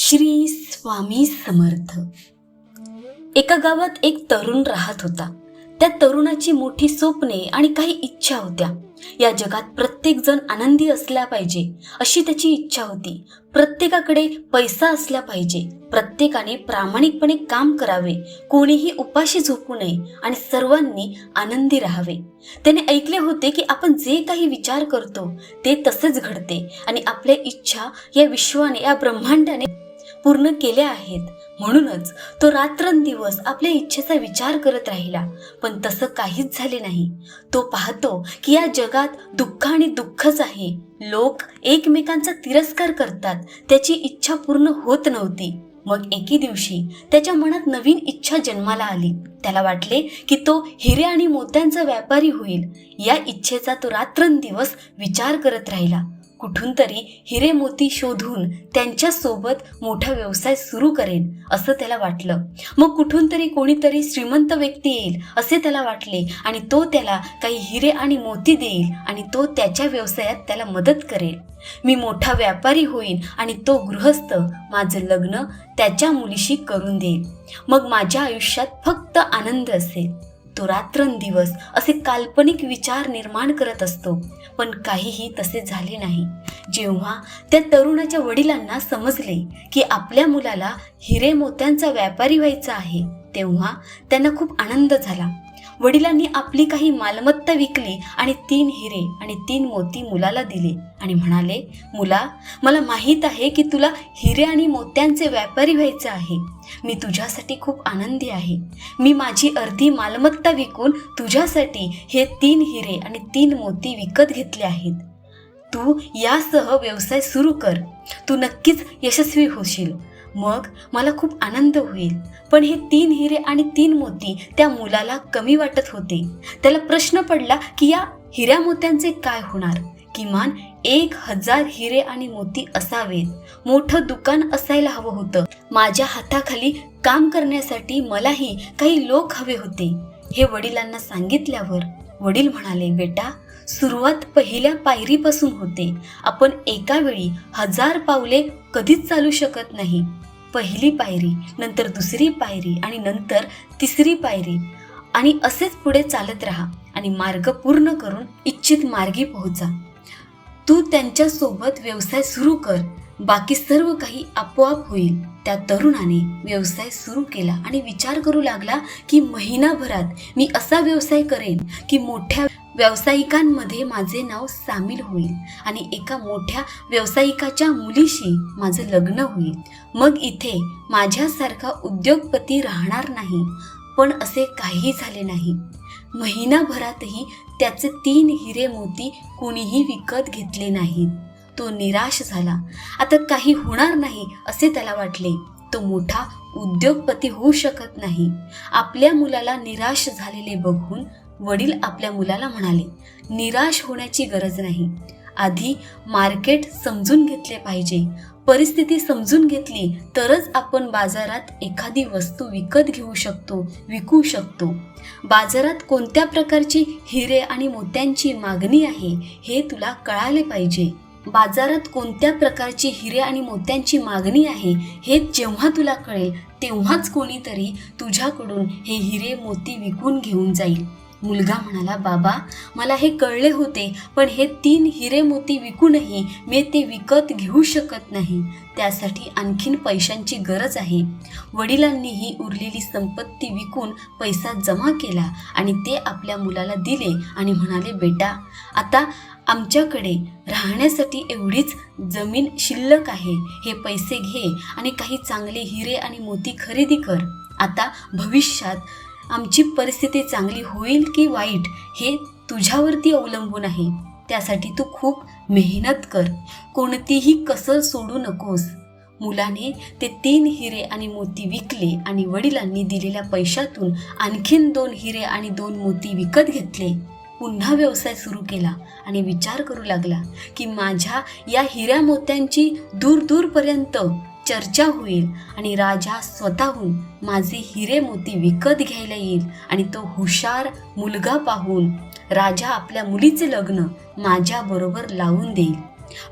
श्री स्वामी समर्थ. एका गावात एक तरुण राहत होता. त्या तरुणाची मोठी स्वप्ने आणि काही इच्छा होत्या. या जगात प्रत्येक जण आनंदी असला पाहिजे अशी त्याची इच्छा होती. प्रत्येकाकडे पैसा असला पाहिजे, प्रत्येकाने प्रामाणिकपणे काम करावे, कोणीही उपाशी झोपू नये आणि सर्वांनी आनंदी राहावे. त्याने ऐकले होते की आपण जे काही विचार करतो ते तसेच घडते आणि आपल्या इच्छा या विश्वाने, या ब्रह्मांडाने पूर्ण केल्या आहेत. म्हणूनच तो रात्रंदिवस आपल्या इच्छेचा विचार करत राहिला, पण तसं काहीच झाले नाही. तो पाहतो की या जगात दुःख आणि दुःखच आहे. लोक एकमेकांचा तिरस्कार करतात. त्याची इच्छा पूर्ण होत नव्हती. मग एके दिवशी त्याच्या मनात नवीन इच्छा जन्माला आली. त्याला वाटले की तो हिरे आणि मोत्यांचा व्यापारी होईल. या इच्छेचा तो रात्रंदिवस विचार करत राहिला. कुठून तरी हिरे मोती शोधून त्यांच्या सोबत मोठा व्यवसाय सुरू करेन असं त्याला वाटलं. मग कुठून तरी कोणीतरी श्रीमंत व्यक्ती येईल असे त्याला वाटले आणि तो त्याला काही हिरे आणि मोती देईल आणि तो त्याच्या व्यवसायात त्याला मदत करेल. मी मोठा व्यापारी होईन आणि तो गृहस्थ, माझं लग्न त्याच्या मुलीशी करून देईल. मग माझ्या आयुष्यात फक्त आनंद असेल. तो रात्रंदिवस असे काल्पनिक विचार निर्माण करत असतो, पण काहीही तसे झाले नाही. जेव्हा त्या तरुणाच्या वडिलांना समजले की आपल्या मुलाला हिरे मोत्यांचा व्यापारी व्हायचा आहे, तेव्हा त्यांना खूप आनंद झाला. वडिलांनी आपली काही मालमत्ता विकली आणि 3 हिरे आणि 3 मोती मुलाला दिले आणि म्हणाले, मुला, मला माहीत आहे की तुला हिरे आणि मोत्यांचे व्यापारी व्हायचे आहे. मी तुझ्यासाठी खूप आनंदी आहे. मी माझी अर्धी मालमत्ता विकून तुझ्यासाठी हे 3 हिरे आणि 3 मोती विकत घेतले आहेत. तू यासह व्यवसाय सुरू कर. तू नक्कीच यशस्वी होशील. मग मला खूप आनंद होईल. पण हे 3 हिरे आणि 3 मोती त्या मुलाला कमी वाटत होते. त्याला प्रश्न पडला की या हिऱ्या मोत्यांचे काय होणार? किमान 1000 हिरे आणि मोती असावेत. मोठं दुकान असायला हवं होतं. माझ्या हाताखाली काम करण्यासाठी मलाही काही लोक हवे होते. हे वडिलांना सांगितल्यावर वडील म्हणाले, बेटा, सुरुवात पहिल्या पायरीपासून होते. आपण एका वेळी 1000 पावले कधीच चालू शकत नाही. पहिली पायरी, नंतर दुसरी पायरी आणि नंतर तिसरी पायरी आणि असेच पुढे चालत राहा आणि मार्ग पूर्ण करून इच्छित मार्गी पोहोचा. तू त्यांच्या सोबत व्यवसाय सुरू कर. बाकी सर्व काही आपोआप होईल. त्या तरुणाने व्यवसाय सुरू केला आणि विचार करू लागला की महिनाभरात मी असा व्यवसाय करेन की मोठ्या व्यावसायिकांमध्ये माझे नाव सामील होईल आणि एका मोठ्या व्यावसायिकाच्या मुलीशी माझं लग्न होईल. मग इथे माझ्यासारखा उद्योगपती राहणार नाही. पण असे काही झाले नाही. महिनाभरातही त्याचे 3 हिरे मोती कोणीही विकत घेतले नाहीत. तो निराश झाला. आता काही होणार नाही असे त्याला वाटले. तो मोठा उद्योगपती होऊ शकत नाही. आपल्या मुलाला निराश झालेले बघून वडील आपल्या मुलाला म्हणाले, निराश होण्याची गरज नाही. आधी मार्केट समजून घेतले पाहिजे. परिस्थिती समजून घेतली तरच आपण बाजारात एखादी वस्तू विकत घेऊ शकतो, विकू शकतो. बाजारात कोणत्या प्रकारची हिरे आणि मोत्यांची मागणी आहे हे तुला कळाले पाहिजे. बाजारात कोणत्या प्रकारची हिरे आणि मोत्यांची मागणी आहे हे जेव्हा तुला कळेल तेव्हाच कोणीतरी तुझ्याकडून हे हिरे मोती विकून घेऊन जाईल. मुलगा म्हणाला, बाबा, मला हे कळले होते, पण हे 3 हिरे मोती विकूनही मी ते विकत घेऊ शकत नाही. त्यासाठी आणखीन पैशांची गरज आहे. वडिलांनीही उरलेली संपत्ती विकून पैसा जमा केला आणि ते आपल्या मुलाला दिले आणि म्हणाले, बेटा, आता आमच्याकडे राहण्यासाठी एवढीच जमीन शिल्लक आहे. हे पैसे घे आणि काही चांगले हिरे आणि मोती खरेदी कर. आता भविष्यात आमची परिस्थिती चांगली होईल की वाईट हे तुझ्यावरती अवलंबून आहे. त्यासाठी तू खूप मेहनत कर. कोणतीही कसर सोडू नकोस. मुलाने ते 3 हिरे आणि मोती विकले आणि वडिलांनी दिलेल्या पैशातून आणखीन 2 हिरे आणि 2 मोती विकत घेतले. पुन्हा व्यवसाय सुरू केला आणि विचार करू लागला की माझ्या या हिऱ्या मोत्यांची दूरपर्यंत चर्चा होईल आणि राजा स्वतःहून माझे हिरे मोती विकत घ्यायला येईल आणि तो हुशार मुलगा पाहून राजा आपल्या मुलीचे लग्न माझ्याबरोबर लावून देईल.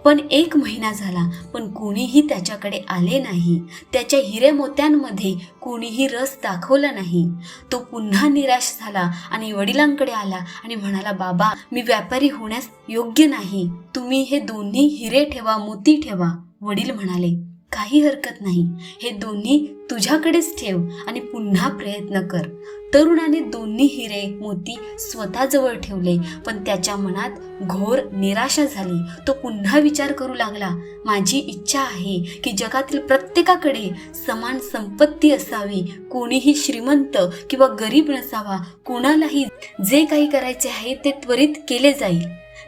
पण 1 महिना झाला, पण कोणीही त्याच्याकडे आले नाही. त्याच्या हिरे मोत्यांमध्ये कोणीही रस दाखवला नाही. तो पुन्हा निराश झाला आणि वडिलांकडे आला आणि म्हणाला, बाबा, मी व्यापारी होण्यास योग्य नाही. तुम्ही हे दोन्ही हिरे ठेवा, मोती ठेवा. वडील म्हणाले, काही हरकत नाही, हे दोन्ही तुझ्याकडेच ठेव आणि पुन्हा प्रयत्न कर. तरुणाने दोन्ही हिरे मोती स्वतःजवळ ठेवले, पण त्याच्या मनात घोर निराशा झाली. तो पुन्हा विचार करू लागला, माझी इच्छा आहे की जगातील प्रत्येकाकडे समान संपत्ती असावी. कोणीही श्रीमंत किंवा गरीब नसावा. कोणालाही जे काही करायचे आहे ते त्वरित केले जाईल.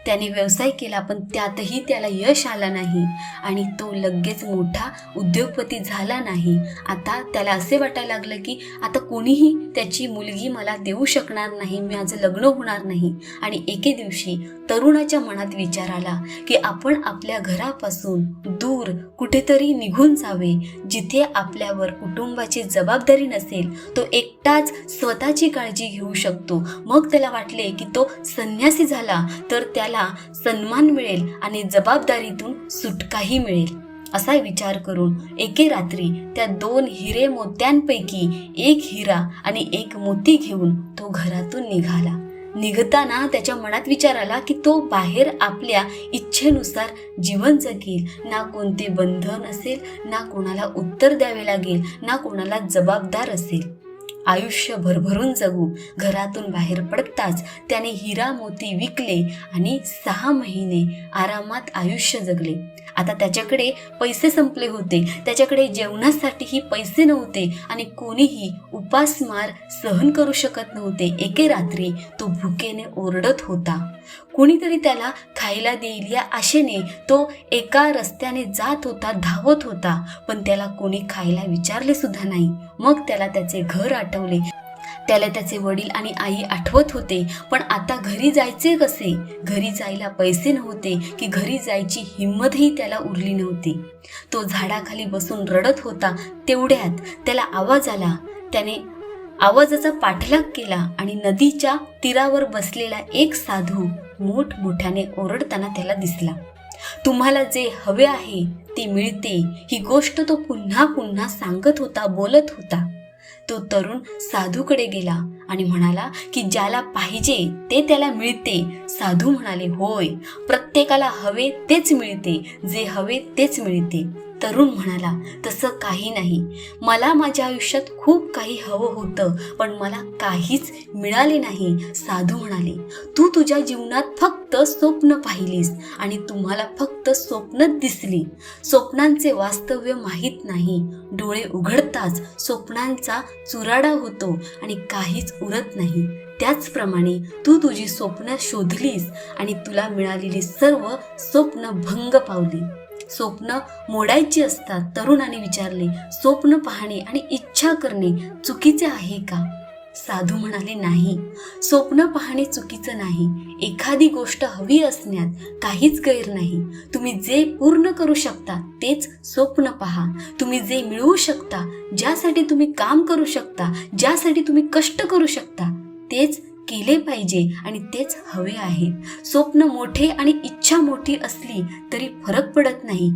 त्याने व्यवसाय केला, पण त्यातही त्याला यश आलं नाही आणि तो लगेच मोठा उद्योगपती झाला नाही. आता त्याला असे वाटायला लागलं की आता कोणीही त्याची मुलगी मला देऊ शकणार नाही, माझं लग्न होणार नाही. आणि एके दिवशी तरुणाच्या मनात विचार आला की आपण आपल्या घरापासून दूर कुठेतरी निघून जावे, जिथे आपल्यावर कुटुंबाची जबाबदारी नसेल. तो एकटाच स्वतःची काळजी घेऊ शकतो. मग त्याला वाटले की तो संन्यासी झाला तर त्याला सन्मान मिळेल आणि जबाबदारीतून सुटकाही मिळेल. असा विचार करून एके रात्री त्या 2 हिरे मोत्यांपैकी एक हिरा आणि एक मोती घेऊन तो घरातून निघाला. निघताना त्याच्या मनात विचार आला की तो बाहेर आपल्या इच्छेनुसार जीवन जगेल. ना कोणते बंधन असेल, ना कोणाला उत्तर द्यावे लागेल, ना कोणाला जबाबदार असेल. आयुष्य भरभरून जगू. घरातून बाहेर पडताच त्याने हिरा मोती विकले आणि 6 महिने आरामात आयुष्य जगले. आता त्याच्याकडे पैसे संपले होते. त्याच्याकडे जेवणासाठीही पैसे नव्हते आणि कोणीही उपासमार सहन करू शकत नव्हते. एके रात्री तो भुकेने ओरडत होता. कोणीतरी त्याला खायला देईल या आशेने तो एका रस्त्याने जात होता, धावत होता, पण त्याला कोणी खायला विचारले सुद्धा नाही. मग त्याला त्याचे घर आठवले. त्याला त्याचे वडील आणि आई आठवत होते. पण आता घरी जायचे कसे? घरी जायला पैसे नव्हते की घरी जायची हिंमतही त्याला उरली नव्हती. तो झाडाखाली बसून रडत होता. तेवढ्यात त्याला आवाज आला. त्याने आवाजाचा पाठलाग केला आणि नदीच्या तीरावर बसलेला एक साधू मोठमोठ्याने ओरडताना त्याला दिसला. तुम्हाला जे हवे आहे ते मिळते, ही गोष्ट तो पुन्हा पुन्हा सांगत होता, बोलत होता. तो तरुण साधूकडे गेला आणि म्हणाला की ज्याला पाहिजे ते त्याला मिळते. साधू म्हणाले, होय, प्रत्येकाला हवे तेच मिळते, जे हवे तेच मिळते. तरुण म्हणाला, तसं काही नाही. मला माझ्या आयुष्यात खूप काही हवं होतं, पण मला काहीच मिळाले नाही. साधू म्हणाले, तू तुझ्या जीवनात फक्त स्वप्न पाहिलीस आणि तुम्हाला फक्त स्वप्नच दिसली. स्वप्नांचे वास्तव्य माहीत नाही. डोळे उघडताच स्वप्नांचा चुराडा होतो आणि काहीच उरत नाही. त्याचप्रमाणे तू तुझी स्वप्न शोधलीस आणि तुला मिळालेली सर्व स्वप्न भंग पावली. स्वप्न मोडायची असतात. तरुणाने विचारले, स्वप्न पाहणे आणि इच्छा करणे चुकीचे आहे का? साधू म्हणाले, नाही, स्वप्न पाहणे चुकीचं नाही. एखादी गोष्ट हवी असण्यात काहीच गैर नाही. तुम्ही जे पूर्ण करू शकता तेच स्वप्न पहा. तुम्ही जे मिळवू शकता, ज्यासाठी तुम्ही काम करू शकता, ज्यासाठी तुम्ही कष्ट करू शकता, तेच केले पाहिजे आणि तेच हवे आहे. स्वप्न मोठे आणि इच्छा मोठी असली तरी फरक पडत नाही,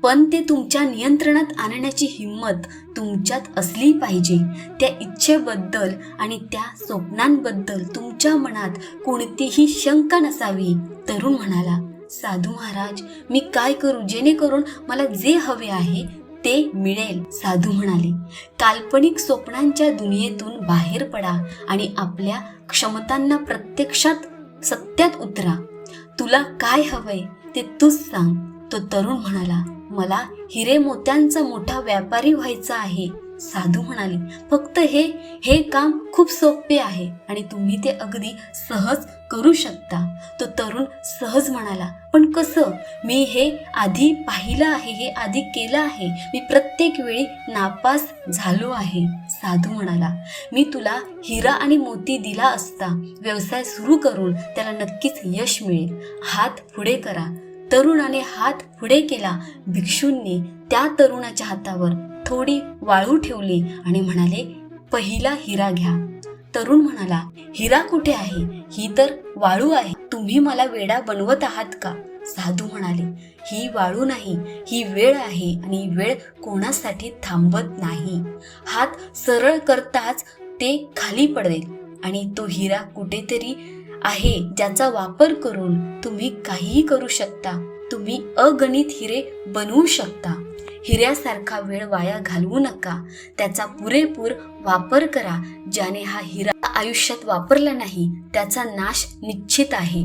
पण ते तुमच्या नियंत्रणात आणण्याची हिंमत तुमच्यात असली पाहिजे. त्या इच्छेबद्दल आणि त्या स्वप्नांबद्दल तुमच्या मनात कोणतीही शंका नसावी. तरुण म्हणाला, साधू महाराज, मी काय करू जेणेकरून मला जे हवे आहे ते मिळेल? साधू म्हणाले, काल्पनिक स्वप्नांच्या दुनियेतून बाहेर पडा आणि आपल्या क्षमतांना प्रत्यक्षात सत्यात उतरा. तुला काय हवंय ते तूच सांग. तो तरुण म्हणाला, मला हिरे मोत्यांचा मोठा व्यापारी व्हायचा आहे. साधू म्हणाले, फक्त हे काम खूप सोपे आहे आणि तुम्ही ते अगदी सहज करू शकता. तो तरुण सहज म्हणाला, पण कसं? मी हे आधी पाहिलं आहे, हे आधी केलं आहे. मी प्रत्येक वेळी नापास झालो आहे. साधू म्हणाला, मी तुला हिरा आणि मोती दिला असता. व्यवसाय सुरू करून त्याला नक्कीच यश मिळेल. हात पुढे करा. तरुणाने हात पुढे केला. भिक्षूंनी त्या तरुणाच्या हातावर थोडी वाळू ठेवली आणि म्हणाले, पहिला हिरा घ्या. तरुण म्हणाला, हिरा कुठे आहे? ही तर वाळू आहे. तुम्ही मला वेडा बनवत आहात का? साधू म्हणाले, ही वाळू नाही, ही वेळ आहे आणि वेळ कोणासाठी थांबत नाही. हात सरळ करताच ते खाली पडेल आणि तो हिरा कुठेतरी आहे ज्याचा वापर करून तुम्ही काहीही करू शकता. तुम्ही अगणित हिरे बनवू शकता. हिऱ्यासारखा वेळ वाया घालवू नका. त्याचा पुरेपूर वापर करा. ज्याने हा हिरा आयुष्यात वापरला नाही त्याचा नाश निश्चित आहे.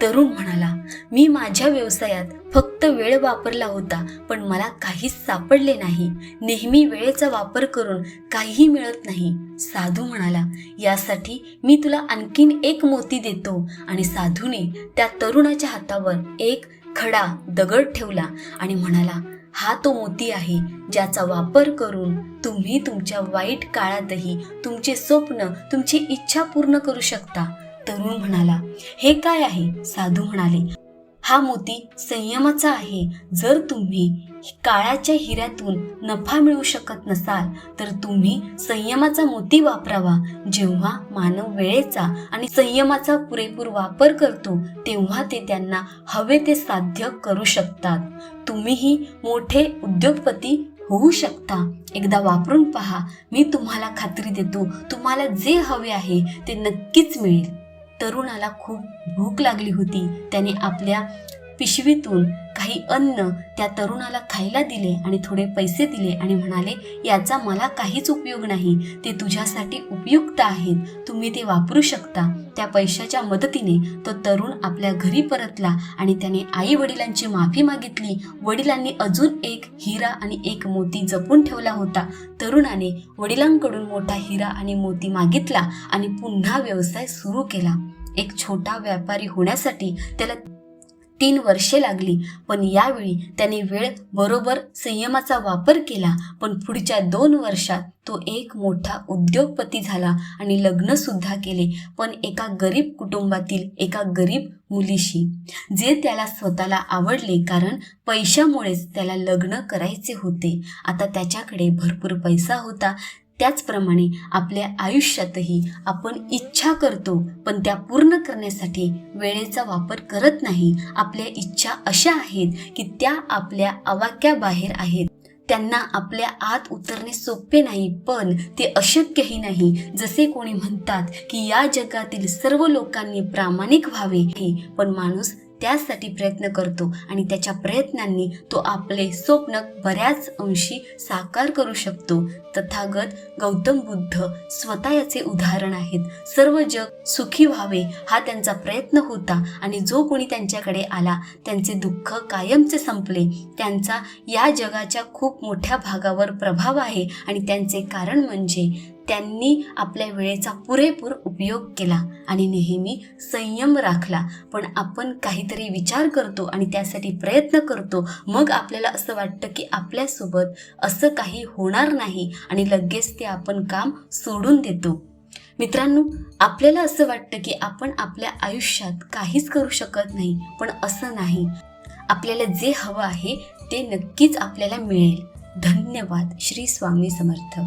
तरुण म्हणाला, मी माझ्या व्यवसायात फक्त वेळ वापरला होता, पण मला काहीच सापडले नाही. नेहमी वेळेचा वापर करून काहीही मिळत नाही. साधू म्हणाला, यासाठी मी तुला आणखीन एक मोती देतो. आणि साधूने त्या तरुणाच्या हातावर एक खडा दगड ठेवला आणि म्हणाला, हा तो मोती आहे ज्याचा वापर करून तुम्ही तुमच्या वाईट काळातही तुमचे स्वप्न, तुमची इच्छा पूर्ण करू शकता. तरुण म्हणाला, हे काय आहे? साधू म्हणाले, हा मोती संयमाचा आहे. जर तुम्ही काळाच्या हिऱ्यातून नफा मिळवू शकत नसाल तर तुम्ही संयमाचा मोती वापरावा. जेव्हा मानव वेळेचा आणि संयमाचा पुरेपूर वापर करतो तेव्हा ते त्यांना हवे ते साध्य करू शकतात. तुम्हीही मोठे उद्योगपती होऊ शकता. एकदा वापरून पहा. मी तुम्हाला खात्री देतो, तुम्हाला जे हवे आहे ते नक्कीच मिळेल. तरुणाला खूप भूक लागली होती. त्याने आपल्या पिशवीतून काही अन्न त्या तरुणाला खायला दिले आणि थोडे पैसे दिले आणि म्हणाले, याचा मला काहीच उपयोग नाही, ते तुझ्यासाठी उपयुक्त आहेत, तुम्ही ते वापरू शकता. त्या पैशाच्या मदतीने तो तरुण आपल्या घरी परतला आणि त्याने आई वडिलांची माफी मागितली. वडिलांनी अजून एक हिरा आणि एक मोती जपून ठेवला होता. तरुणाने वडिलांकडून मोठा हिरा आणि मोती मागितला आणि पुन्हा व्यवसाय सुरू केला. एक छोटा व्यापारी होण्यासाठी त्याला 3 वर्षे लागली, पण यावेळी त्याने वेळ बरोबर संयमाचा वापर केला. पण पुढच्या 2 वर्षात तो एक मोठा उद्योगपती झाला आणि लग्न सुद्धा केले, पण एका गरीब कुटुंबातील एका गरीब मुलीशी, जे त्याला स्वतःला आवडले, कारण पैशामुळेच त्याला लग्न करायचे होते. आता त्याच्याकडे भरपूर पैसा होता. त्याचप्रमाणे आपल्या आयुष्यातही आपण इच्छा करतो, पण त्या पूर्ण करण्यासाठी वेळेचा वापर करत नाही. आपल्या इच्छा अशा आहेत की त्या आपल्या आवाक्याबाहेर आहेत. त्यांना आपल्या आत उतरणे सोपे नाही, पण ते अशक्यही नाही. जसे कोणी म्हणतात की या जगातील सर्व लोकांनी प्रामाणिक व्हावे, पण माणूस त्यासाठी प्रयत्न करतो आणि त्याच्या प्रयत्नांनी तो आपले स्वप्न बऱ्याच अंशी साकार करू शकतो. तथागत गौतम बुद्ध स्वतः याचे उदाहरण आहेत. सर्व जग सुखी व्हावे हा त्यांचा प्रयत्न होता आणि जो कोणी त्यांच्याकडे आला त्यांचे दुःख कायमचे संपले. त्यांचा या जगाच्या खूप मोठ्या भागावर प्रभाव आहे आणि त्यांचे कारण म्हणजे त्यांनी आपल्या वेळेचा पुरेपूर उपयोग केला आणि नेहमी संयम राखला. पण आपण काहीतरी विचार करतो आणि त्यासाठी प्रयत्न करतो, मग आपल्याला असं वाटतं की आपल्यासोबत असं काही होणार नाही आणि लगेच ते आपण काम सोडून देतो. मित्रांनो, आपल्याला असं वाटतं की आपण आपल्या आयुष्यात काहीच करू शकत नाही, पण असं नाही. आपल्याला जे हवं आहे ते नक्कीच आपल्याला मिळेल. धन्यवाद. श्री स्वामी समर्थ.